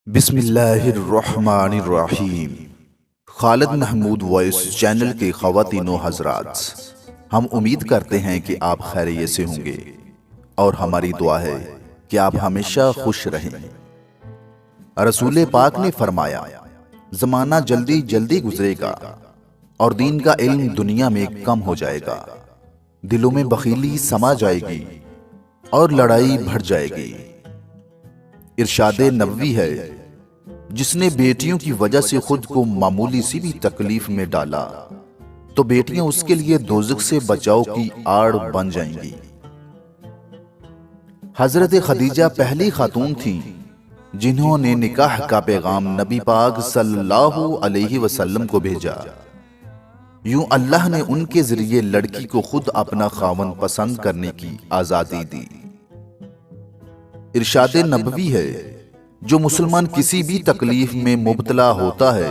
بسم اللہ الرحمن الرحیم۔ خالد محمود وائس چینل کے خواتین و حضرات، ہم امید کرتے ہیں کہ آپ خیریت سے ہوں گے اور ہماری دعا ہے کہ آپ ہمیشہ خوش رہیں۔ رسول پاک نے فرمایا، زمانہ جلدی جلدی گزرے گا اور دین کا علم دنیا میں کم ہو جائے گا، دلوں میں بخیلی سما جائے گی اور لڑائی بڑھ جائے گی۔ ارشاد نبوی ہے، جس نے بیٹیوں کی وجہ سے خود کو معمولی سی بھی تکلیف میں ڈالا تو بیٹیاں اس کے لیے دوزخ سے بچاؤ کی آڑ بن جائیں گی۔ حضرت خدیجہ پہلی خاتون تھیں جنہوں نے نکاح کا پیغام نبی پاک صلی اللہ علیہ وسلم کو بھیجا۔ یوں اللہ نے ان کے ذریعے لڑکی کو خود اپنا خاوند پسند کرنے کی آزادی دی۔ ارشاد نبوی ہے، جو مسلمان کسی بھی تکلیف میں مبتلا ہوتا ہے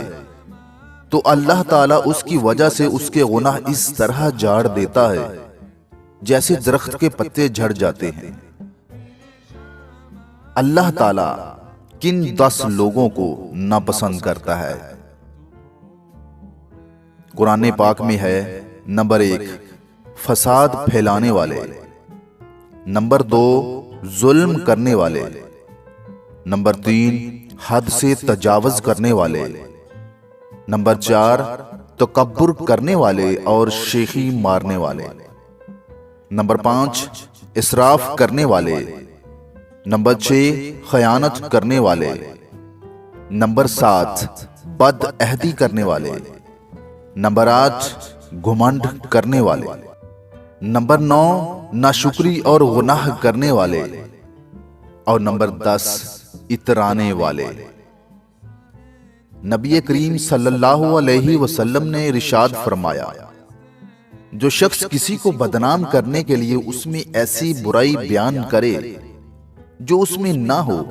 تو اللہ تعالیٰ اس کی وجہ سے اس کے گناہ اس طرح جھاڑ دیتا ہے جیسے درخت کے پتے جھڑ جاتے ہیں۔ اللہ تعالیٰ کن 10 لوگوں کو ناپسند کرتا ہے؟ قرآن پاک میں ہے، نمبر 1 فساد پھیلانے والے، نمبر 2 ظلم کرنے والے، نمبر 3 حد سے تجاوز کرنے والے، نمبر 4 تکبر کرنے والے اور شیخی مارنے والے، نمبر 5 اسراف کرنے والے، نمبر 6 خیانت کرنے والے، نمبر 7 بد عہدی کرنے والے، نمبر 8 گھمنڈ کرنے والے، نمبر 9 ناشکری اور گناہ کرنے والے، اور نمبر 10 اترانے والے۔ نبی کریم صلی اللہ علیہ وسلم نے ارشاد فرمایا، جو شخص کسی کو بدنام کرنے کے لیے اس میں ایسی برائی بیان کرے جو اس میں نہ ہو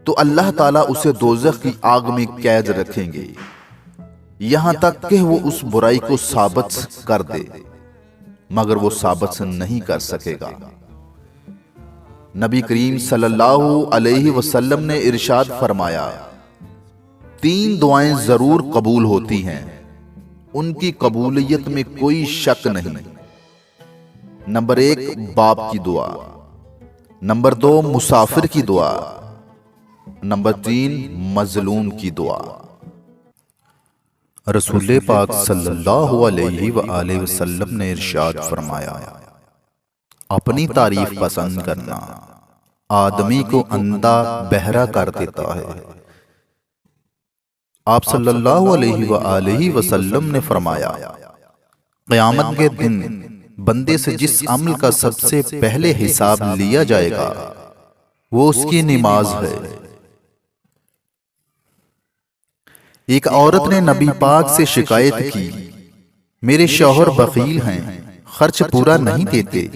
تو اللہ تعالیٰ اسے دوزخ کی آگ میں قید رکھیں گے یہاں تک کہ وہ اس برائی کو ثابت کر دے، مگر وہ ثابت نہیں کر سکے گا۔ نبی کریم صلی اللہ علیہ وسلم نے ارشاد فرمایا، 3 دعائیں ضرور قبول ہوتی ہیں، ان کی قبولیت میں کوئی شک نہیں۔ نمبر 1 باپ کی دعا، نمبر 2 مسافر کی دعا، نمبر 3 مظلوم کی دعا۔ رسول پاک صلی اللہ علیہ وآلہ وسلم نے ارشاد فرمایا، اپنی تعریف پسند کرنا آدمی کو اندھا بہرا کر دیتا ہے۔ آپ صلی اللہ علیہ وآلہ وسلم نے فرمایا، قیامت کے دن بندے سے جس عمل کا سب سے پہلے حساب لیا جائے گا وہ اس کی نماز ہے۔ ایک عورت نے نبی پاک سے شکایت کی، میرے شوہر بخیل ہیں، خرچ پورا نہیں دیتے،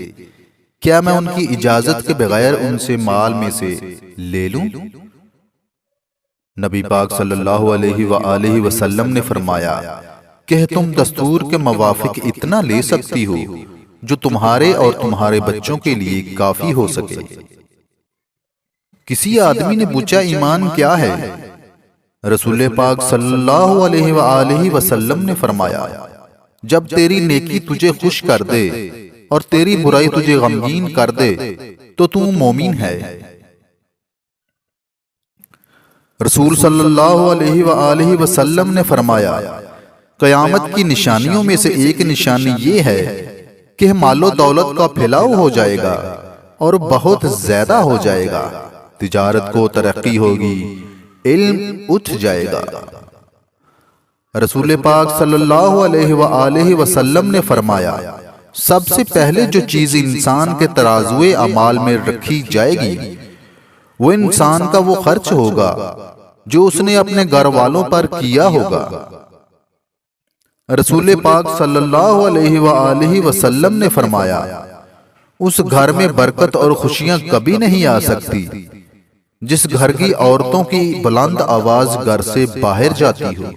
کیا میں ان کی اجازت کے بغیر ان سے مال میں سے لے لوں؟ نبی پاک صلی اللہ علیہ وآلہ وسلم نے فرمایا کہ تم دستور کے موافق اتنا لے سکتی ہو جو تمہارے اور تمہارے بچوں کے لیے کافی ہو سکے۔ کسی آدمی نے پوچھا، ایمان کیا ہے؟ رسول پاک صلی اللہ علیہ وآلہ وسلم نے فرمایا، جب تیری نیکی تجھے خوش کر دے اور تیری برائی تجھے غمگین کر دے تو تو مومن ہے۔ رسول صلی اللہ علیہ وآلہ وسلم نے فرمایا، قیامت کی نشانیوں میں سے ایک نشانی یہ ہے کہ مال و دولت کا پھیلاؤ ہو جائے گا اور بہت زیادہ ہو جائے گا، تجارت کو ترقی ہوگی، علم اٹھ جائے گا۔ رسول پاک صلی اللہ علیہ وآلہ وسلم نے فرمایا، سب سے پہلے جو چیز انسان کے ترازوئے اعمال میں رکھی جائے گی وہ انسان کا وہ خرچ ہوگا جو اس نے اپنے گھر والوں پر کیا ہوگا۔ رسول پاک صلی اللہ علیہ وآلہ وسلم نے فرمایا، اس گھر میں برکت اور خوشیاں کبھی نہیں آ سکتی جس گھر کی عورتوں کی بلند آواز گھر سے باہر جاتی ہو۔